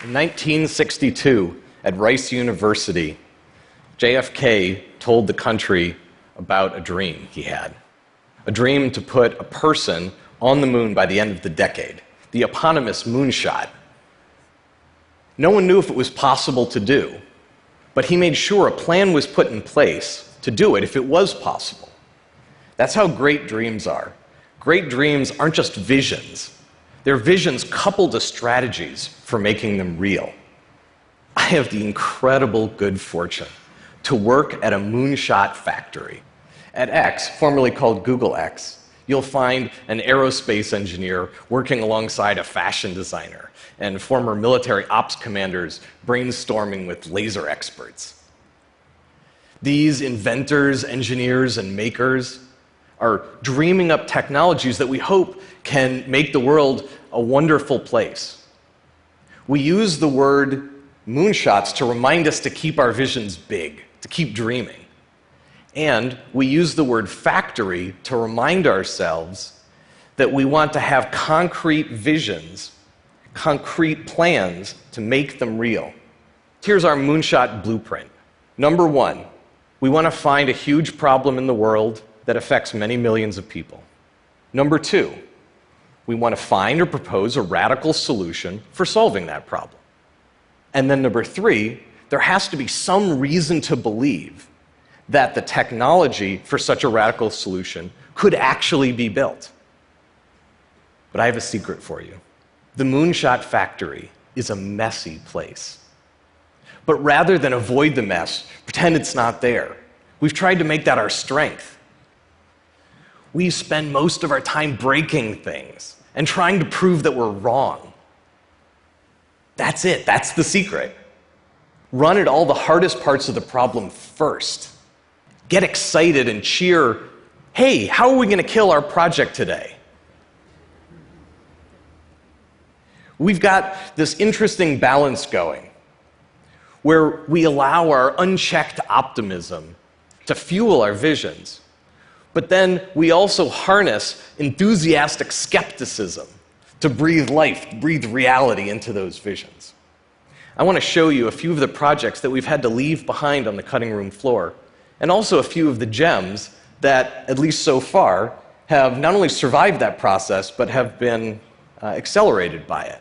In 1962, at Rice University, JFK told the country about a dream he had. A dream to put a person on the moon by the end of the decade, the eponymous moonshot. No one knew if it was possible to do, but he made sure a plan was put in place to do it if it was possible. That's how great dreams are. Great dreams aren't just visions. They're visions coupled to strategies for making them real. I have the incredible good fortune to work at a moonshot factory. At X, formerly called Google X, you'll find an aerospace engineer working alongside a fashion designer and former military ops commanders brainstorming with laser experts. These inventors, engineers, and makers are dreaming up technologies that we hope can make the world a wonderful place. We use the word moonshots to remind us to keep our visions big, to keep dreaming. And we use the word factory to remind ourselves that we want to have concrete visions, concrete plans to make them real. Here's our moonshot blueprint. Number one, we want to find a huge problem in the world that affects many millions of people. Number two, we want to find or propose a radical solution for solving that problem. And then number three, there has to be some reason to believe that the technology for such a radical solution could actually be built. But I have a secret for you. The moonshot factory is a messy place. But rather than avoid the mess, pretend it's not there, we've tried to make that our strength. We spend most of our time breaking things and trying to prove that we're wrong. That's it. That's the secret. Run at all the hardest parts of the problem first. Get excited and cheer, hey, how are we going to kill our project today? We've got this interesting balance going where we allow our unchecked optimism to fuel our visions, but then we also harness enthusiastic skepticism to breathe life, breathe reality into those visions. I want to show you a few of the projects that we've had to leave behind on the cutting room floor, and also a few of the gems that, at least so far, have not only survived that process, but have been accelerated by it.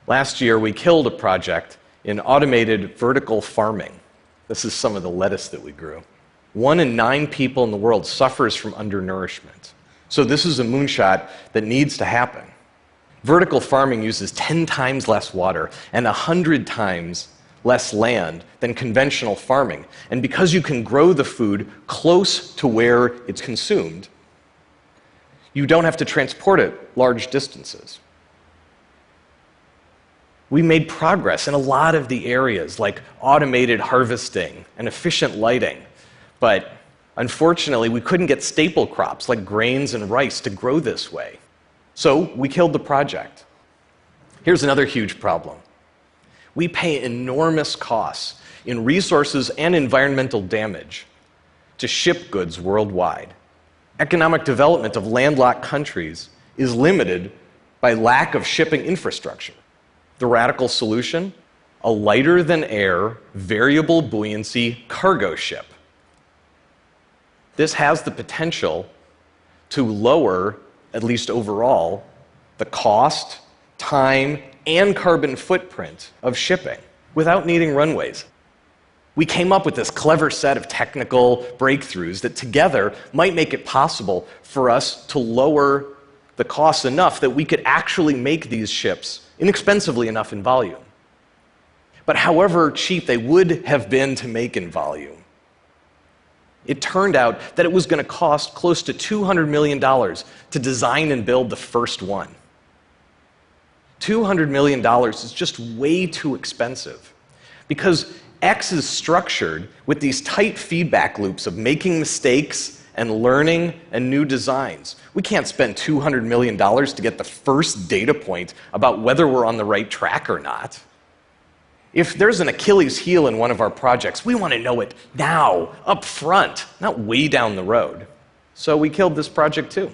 Last year, we killed a project in automated vertical farming. This is some of the lettuce that we grew. 1 in 9 people in the world suffers from undernourishment. So this is a moonshot that needs to happen. Vertical farming uses 10 times less water and 100 times less land than conventional farming. And because you can grow the food close to where it's consumed, you don't have to transport it large distances. We made progress in a lot of the areas, like automated harvesting and efficient lighting. But unfortunately, we couldn't get staple crops like grains and rice to grow this way. So we killed the project. Here's another huge problem. We pay enormous costs in resources and environmental damage to ship goods worldwide. Economic development of landlocked countries is limited by lack of shipping infrastructure. The radical solution? A lighter-than-air, variable buoyancy cargo ship. This has the potential to lower, at least overall, the cost, time, and carbon footprint of shipping without needing runways. We came up with this clever set of technical breakthroughs that together might make it possible for us to lower the costs enough that we could actually make these ships inexpensively enough in volume. But however cheap they would have been to make in volume, it turned out that it was going to cost close to $200 million to design and build the first one. $200 million is just way too expensive because X is structured with these tight feedback loops of making mistakes and learning and new designs. We can't spend $200 million to get the first data point about whether we're on the right track or not. If there's an Achilles heel in one of our projects, we want to know it now, up front, not way down the road. So we killed this project too.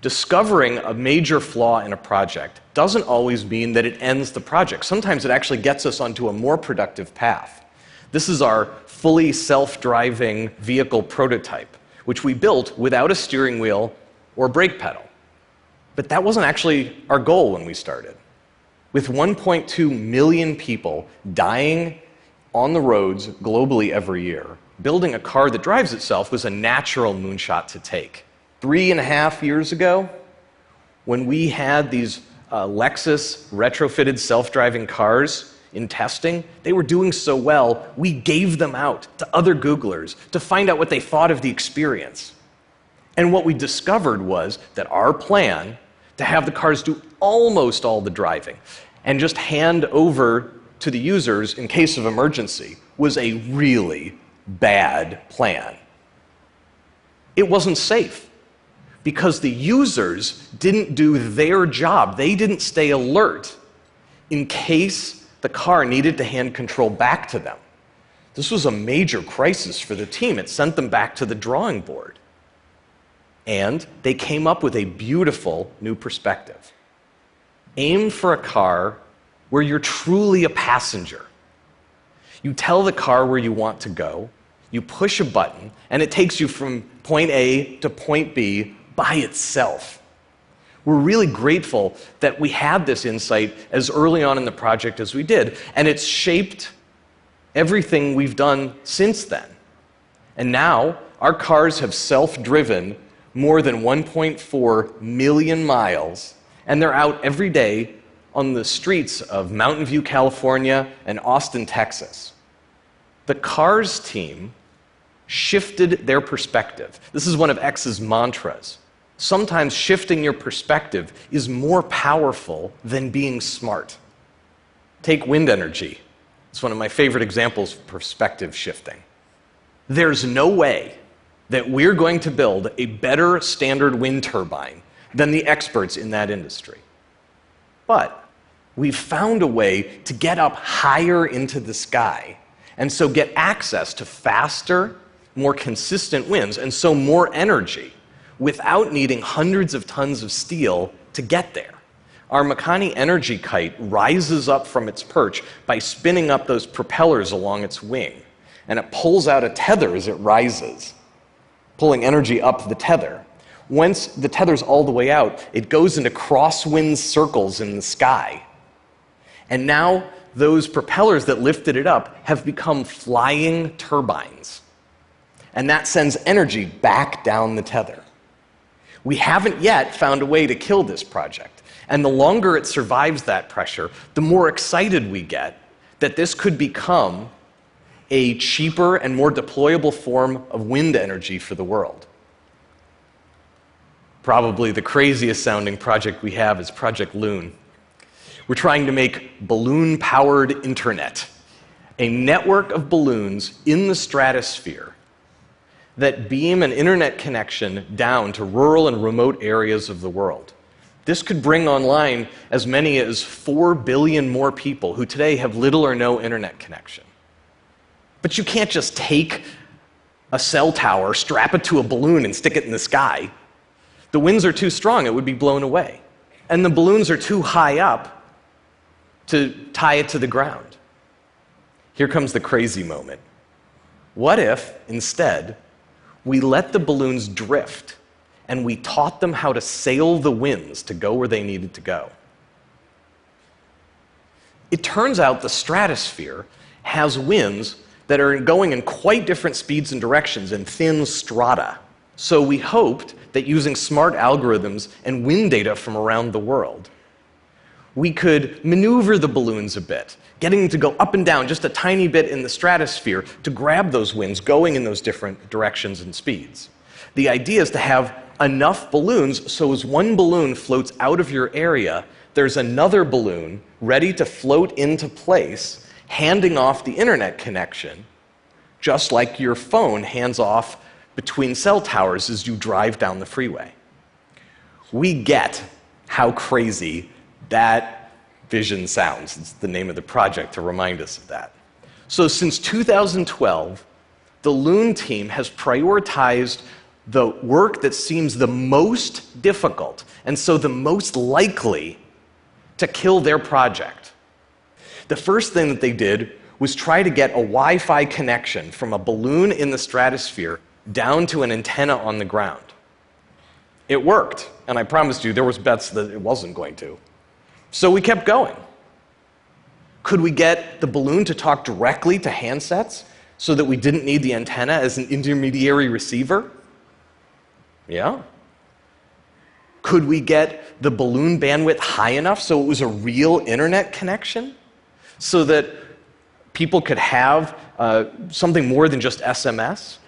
discovering a major flaw in a project doesn't always mean that it ends the project. Sometimes it actually gets us onto a more productive path. This is our fully self-driving vehicle prototype, which we built without a steering wheel or brake pedal. But that wasn't actually our goal when we started. With 1.2 million people dying on the roads globally every year, building a car that drives itself was a natural moonshot to take. 3.5 years ago, when we had these Lexus retrofitted self-driving cars in testing, they were doing so well, we gave them out to other Googlers to find out what they thought of the experience. And what we discovered was that our plan to have the cars do almost all the driving and just hand over to the users in case of emergency was a really bad plan. It wasn't safe because the users didn't do their job. They didn't stay alert in case the car needed to hand control back to them. This was a major crisis for the team. It sent them back to the drawing board. And they came up with a beautiful new perspective. Aim for a car where you're truly a passenger. You tell the car where you want to go, you push a button, and it takes you from point A to point B by itself. We're really grateful that we had this insight as early on in the project as we did, and it's shaped everything we've done since then. And now, our cars have self-driven more than 1.4 million miles, and they're out every day on the streets of Mountain View, California, and Austin, Texas. The Cars team shifted their perspective. This is one of X's mantras. Sometimes shifting your perspective is more powerful than being smart. Take wind energy. It's one of my favorite examples of perspective shifting. There's no way that we're going to build a better standard wind turbine than the experts in that industry. But we've found a way to get up higher into the sky, and so get access to faster, more consistent winds, and so more energy, without needing hundreds of tons of steel to get there. Our Makani energy kite rises up from its perch by spinning up those propellers along its wing, and it pulls out a tether as it rises, pulling energy up the tether. Once the tether's all the way out, it goes into crosswind circles in the sky. And now those propellers that lifted it up have become flying turbines. And that sends energy back down the tether. We haven't yet found a way to kill this project. And the longer it survives that pressure, the more excited we get that this could become a cheaper and more deployable form of wind energy for the world. Probably the craziest sounding project we have is Project Loon. We're trying to make balloon-powered internet, a network of balloons in the stratosphere that beam an internet connection down to rural and remote areas of the world. This could bring online as many as 4 billion more people who today have little or no internet connection. But you can't just take a cell tower, strap it to a balloon, and stick it in the sky. The winds are too strong, it would be blown away. And the balloons are too high up to tie it to the ground. Here comes the crazy moment. What if, instead, we let the balloons drift and we taught them how to sail the winds to go where they needed to go? It turns out the stratosphere has winds that are going in quite different speeds and directions in thin strata. So we hoped that using smart algorithms and wind data from around the world, we could maneuver the balloons a bit, getting them to go up and down just a tiny bit in the stratosphere to grab those winds going in those different directions and speeds. The idea is to have enough balloons so as one balloon floats out of your area, there's another balloon ready to float into place, handing off the internet connection, just like your phone hands off between cell towers as you drive down the freeway. We get how crazy that vision sounds. It's the name of the project to remind us of that. So since 2012, the Loon team has prioritized the work that seems the most difficult, and so the most likely to kill their project. The first thing that they did was try to get a Wi-Fi connection from a balloon in the stratosphere down to an antenna on the ground. It worked, and I promised you there was bets that it wasn't going to. So we kept going. Could we get the balloon to talk directly to handsets so that we didn't need the antenna as an intermediary receiver? Yeah. Could we get the balloon bandwidth high enough so it was a real internet connection? So that people could have something more than just SMS?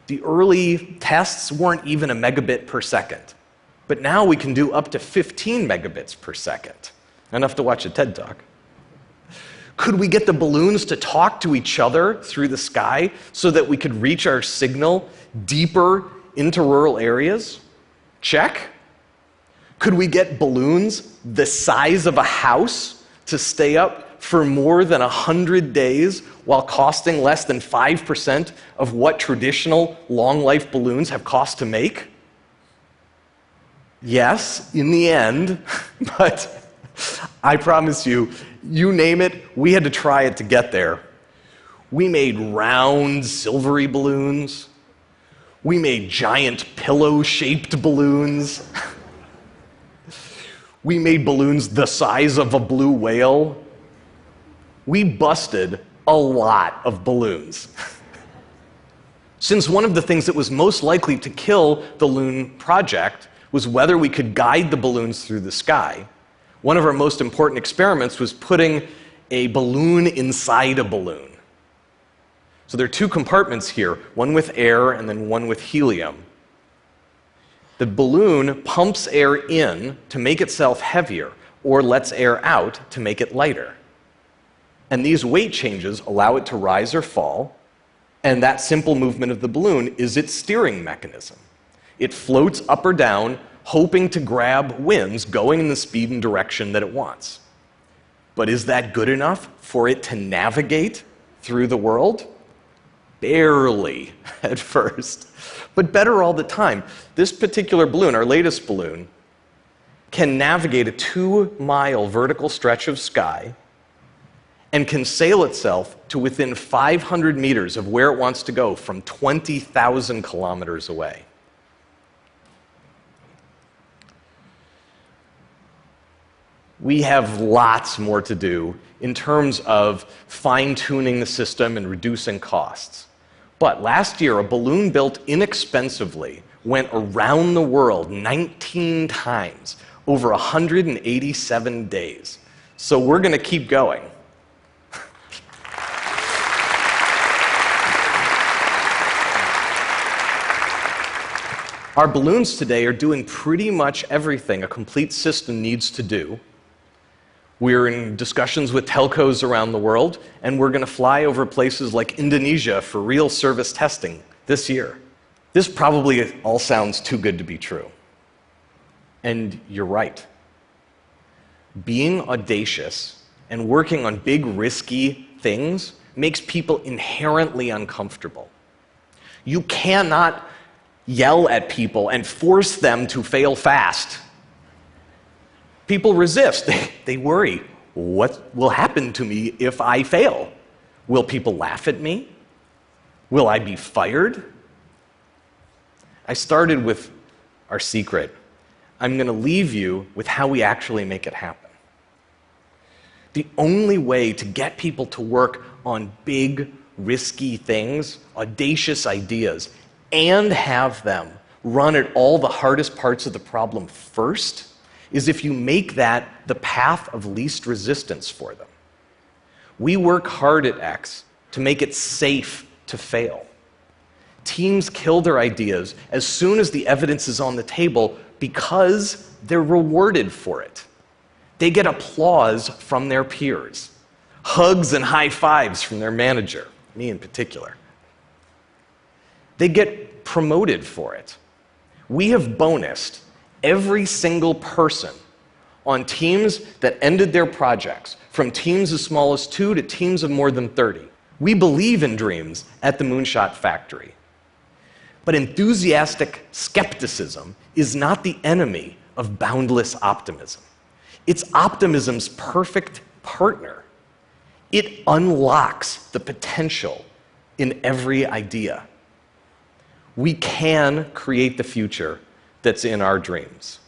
The early tests weren't even a megabit per second. But now we can do up to 15 megabits per second. Enough to watch a TED Talk. Could we get the balloons to talk to each other through the sky so that we could reach our signal deeper into rural areas? Check. Could we get balloons the size of a house to stay up for more than 100 days while costing less than 5% of what traditional long-life balloons have cost to make? Yes, in the end, but I promise you, you name it, we had to try it to get there. We made round, silvery balloons. We made giant pillow-shaped balloons. We made balloons the size of a blue whale. We busted a lot of balloons. Since one of the things that was most likely to kill the Loon project was whether we could guide the balloons through the sky, one of our most important experiments was putting a balloon inside a balloon. So there are two compartments here, one with air and then one with helium. The balloon pumps air in to make itself heavier, or lets air out to make it lighter. And these weight changes allow it to rise or fall, and that simple movement of the balloon is its steering mechanism. It floats up or down, hoping to grab winds going in the speed and direction that it wants. But is that good enough for it to navigate through the world? Barely at first, but better all the time. This particular balloon, our latest balloon, can navigate a 2-mile vertical stretch of sky and can sail itself to within 500 meters of where it wants to go from 20,000 kilometers away. We have lots more to do in terms of fine-tuning the system and reducing costs. But last year, a balloon built inexpensively went around the world 19 times over 187 days. So we're going to keep going. Our balloons today are doing pretty much everything a complete system needs to do. We're in discussions with telcos around the world, and we're going to fly over places like Indonesia for real service testing this year. This probably all sounds too good to be true. And you're right. Being audacious and working on big, risky things makes people inherently uncomfortable. You cannot yell at people and force them to fail fast. People resist. They worry. What will happen to me if I fail? Will people laugh at me? Will I be fired? I started with our secret. I'm going to leave you with how we actually make it happen. The only way to get people to work on big, risky things, audacious ideas, and have them run at all the hardest parts of the problem first is if you make that the path of least resistance for them. We work hard at X to make it safe to fail. Teams kill their ideas as soon as the evidence is on the table because they're rewarded for it. They get applause from their peers, hugs and high fives from their manager, me in particular. They get promoted for it. We have bonused every single person on teams that ended their projects, from teams as small as 2 to teams of more than 30. We believe in dreams at the Moonshot Factory. But enthusiastic skepticism is not the enemy of boundless optimism. It's optimism's perfect partner. It unlocks the potential in every idea. We can create the future that's in our dreams.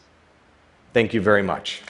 Thank you very much.